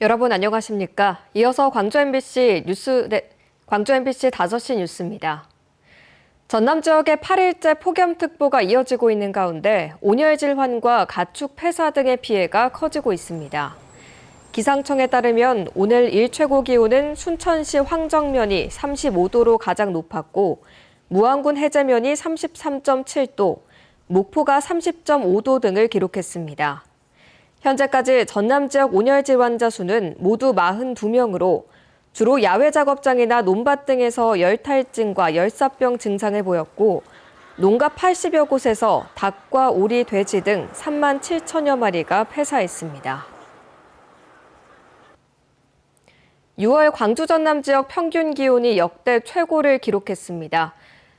여러분 안녕하십니까? 이어서 광주 MBC 5시 뉴스입니다. 전남 지역의 8일째 폭염특보가 이어지고 있는 가운데 온열 질환과 가축 폐사 등의 피해가 커지고 있습니다. 기상청에 따르면 오늘 일 최고 기온은 순천시 황정면이 35도로 가장 높았고 무안군 해제면이 33.7도, 목포가 30.5도 등을 기록했습니다. 현재까지 전남 지역 온열 질환자 수는 모두 42명으로 주로 야외 작업장이나 논밭 등에서 열탈증과 열사병 증상을 보였고 농가 80여 곳에서 닭과 오리, 돼지 등 3만 7천여 마리가 폐사했습니다. 6월 광주 전남 지역 평균 기온이 역대 최고를 기록했습니다.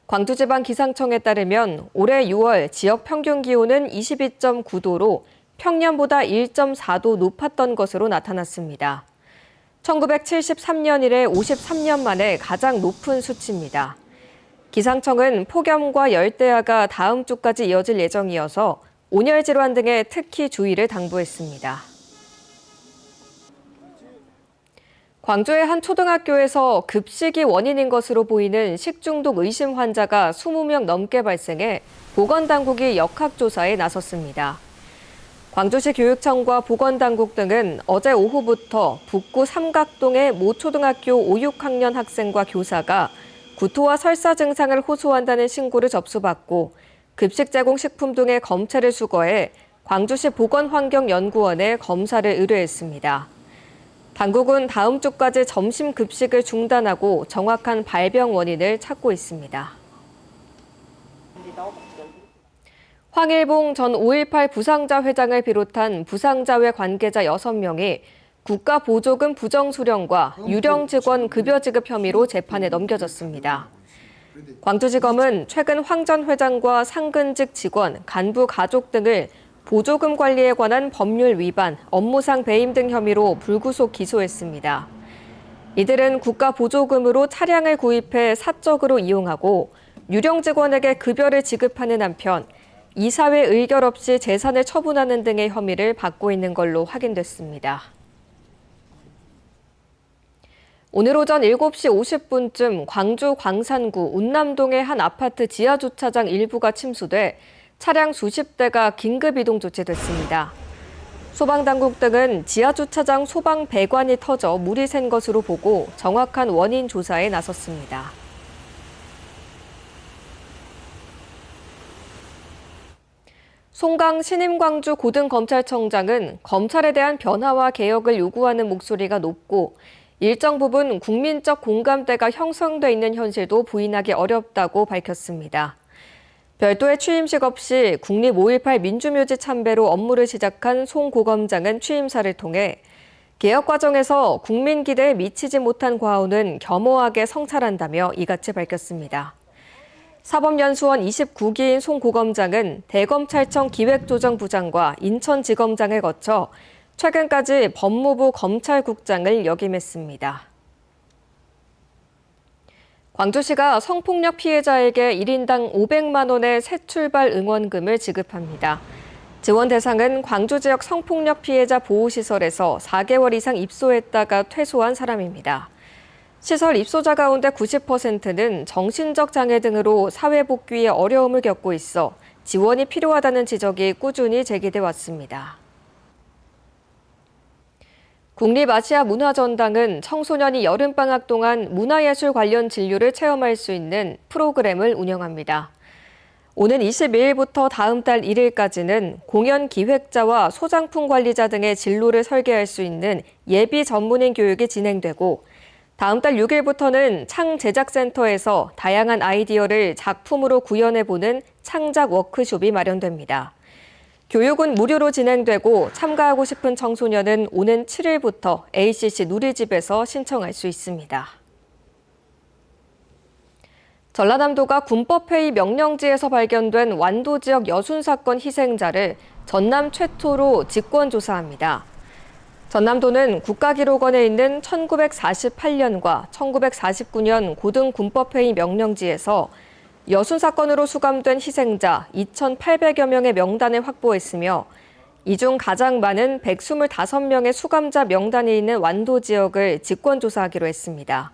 광주지방기상청에 따르면 올해 6월 지역 평균 기온은 22.9도로 평년보다 1.4도 높았던 것으로 나타났습니다. 1973년 이래 53년 만에 가장 높은 수치입니다. 기상청은 폭염과 열대야가 다음 주까지 이어질 예정이어서 온열 질환 등에 특히 주의를 당부했습니다. 광주의 한 초등학교에서 급식이 원인인 것으로 보이는 식중독 의심 환자가 20명 넘게 발생해 보건당국이 역학조사에 나섰습니다. 광주시 교육청과 보건당국 등은 어제 오후부터 북구 삼각동의 모 초등학교 5, 6학년 학생과 교사가 구토와 설사 증상을 호소한다는 신고를 접수받고 급식 제공 식품 등의 검체를 수거해 광주시 보건환경연구원에 검사를 의뢰했습니다. 당국은 다음 주까지 점심 급식을 중단하고 정확한 발병 원인을 찾고 있습니다. 황일봉 전 5.18 부상자 회장을 비롯한 부상자회 관계자 6명이 국가보조금 부정수령과 유령 직원 급여 지급 혐의로 재판에 넘겨졌습니다. 광주지검은 최근 황 전 회장과 상근직 직원, 간부 가족 등을 보조금 관리에 관한 법률 위반, 업무상 배임 등 혐의로 불구속 기소했습니다. 이들은 국가보조금으로 차량을 구입해 사적으로 이용하고 유령 직원에게 급여를 지급하는 한편 이사회 의결 없이 재산을 처분하는 등의 혐의를 받고 있는 걸로 확인됐습니다. 오늘 오전 7시 50분쯤 광주 광산구 운남동의 한 아파트 지하주차장 일부가 침수돼 차량 수십 대가 긴급 이동 조치됐습니다. 소방당국 등은 지하주차장 소방 배관이 터져 물이 샌 것으로 보고 정확한 원인 조사에 나섰습니다. 송강 신임광주 고등검찰청장은 검찰에 대한 변화와 개혁을 요구하는 목소리가 높고 일정 부분 국민적 공감대가 형성돼 있는 현실도 부인하기 어렵다고 밝혔습니다. 별도의 취임식 없이 국립 5.18 민주묘지 참배로 업무를 시작한 송 고검장은 취임사를 통해 개혁 과정에서 국민 기대에 미치지 못한 과오는 겸허하게 성찰한다며 이같이 밝혔습니다. 사법연수원 29기인 송 고검장은 대검찰청 기획조정부장과 인천지검장을 거쳐 최근까지 법무부 검찰국장을 역임했습니다. 광주시가 성폭력 피해자에게 1인당 500만 원의 새출발 응원금을 지급합니다. 지원 대상은 광주 지역 성폭력 피해자 보호시설에서 4개월 이상 입소했다가 퇴소한 사람입니다. 시설 입소자 가운데 90%는 정신적 장애 등으로 사회 복귀에 어려움을 겪고 있어 지원이 필요하다는 지적이 꾸준히 제기돼 왔습니다. 국립아시아문화전당은 청소년이 여름방학 동안 문화예술 관련 진료를 체험할 수 있는 프로그램을 운영합니다. 오는 22일부터 다음 달 1일까지는 공연 기획자와 소장품 관리자 등의 진로를 설계할 수 있는 예비 전문인 교육이 진행되고 다음 달 6일부터는 창제작센터에서 다양한 아이디어를 작품으로 구현해보는 창작 워크숍이 마련됩니다. 교육은 무료로 진행되고 참가하고 싶은 청소년은 오는 7일부터 ACC 누리집에서 신청할 수 있습니다. 전라남도가 군법회의 명령지에서 발견된 완도 지역 여순 사건 희생자를 전남 최초로 직권조사합니다. 전남도는 국가기록원에 있는 1948년과 1949년 고등군법회의 명령지에서 여순 사건으로 수감된 희생자 2,800여 명의 명단을 확보했으며 이 중 가장 많은 125명의 수감자 명단이 있는 완도 지역을 직권조사하기로 했습니다.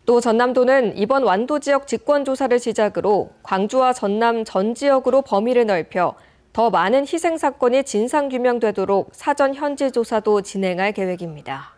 또 전남도는 이번 완도 지역 직권조사를 시작으로 광주와 전남 전 지역으로 범위를 넓혀 더 많은 희생 사건이 진상규명되도록 사전 현지 조사도 진행할 계획입니다.